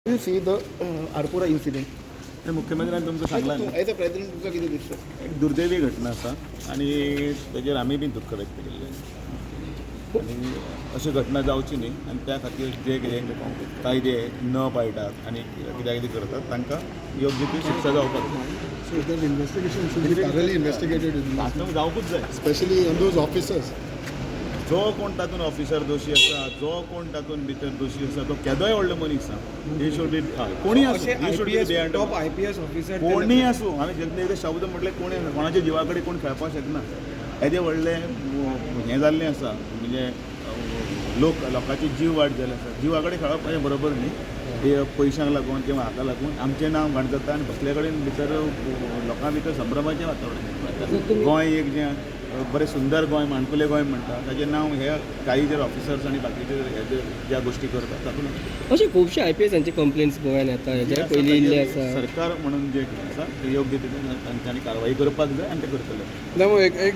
You see the Arpura incident. मुख्यमंत्र्यांनी तुमकां सांगलां न्ही एज अ प्रेसिडेंट तुमचा किती दिसतो एक दुर्दैवी घटना आसा आणि तेजेर आमी बी दुख्ख व्यक्त केल्लें आनी अशी घटना जावची न्ही आनी त्या खातीर जे कितें कायदे न पाळटात आनी कितें करतात तांकां योग्य ती शिक्षा जावपाक जाय. So that investigation should be thoroughly investigated, तातूंत जावपूच जाय. especially on those officers. जो कोण तातूंत ऑफिसर दोशी आसा, जो कोण तातूंत भितर दोशी आसा, तो केदोय व्हडलो मनीस आसा, ही शुड बी कोणी आसूं, he should be behind top IPS officer कोणी आसूं. हांवें जेन्ना एकदां शब्द म्हटले कोणी कोणाच्या जिवा कडेन कोण खेळपाक शकना. हेजें व्हडलें हें जाल्लें आसा, म्हणजे लोकांची जीव वाट जाल्ले आसा. जिवा कडेन खेळप हें बरोबर न्ही. हे पयशांक लागून किंवा हाका लागून आमचें नांव घाण जाता आनी बसले कडेन भितर लोकां भितर संभ्रमाचें वातावरण. गोंय एक जें बरें सुंदर गोंय माणकुलें गोंय म्हणटा ताचें नांव हे काही जे ऑफिसर्स आनी बाकीचे हे ज्या गोश्टी करतात तातूंत अशे खुबशे IPSांचे कंप्लेंट्स गोंयांत येता. हेज्या पयलीं इल्ले आसा. सरकार म्हणून जे कितें आसा ते योग्य तितून तांच्यांनी कारवाई करपाक जाय आनी ते करतले. त्यामुळे एक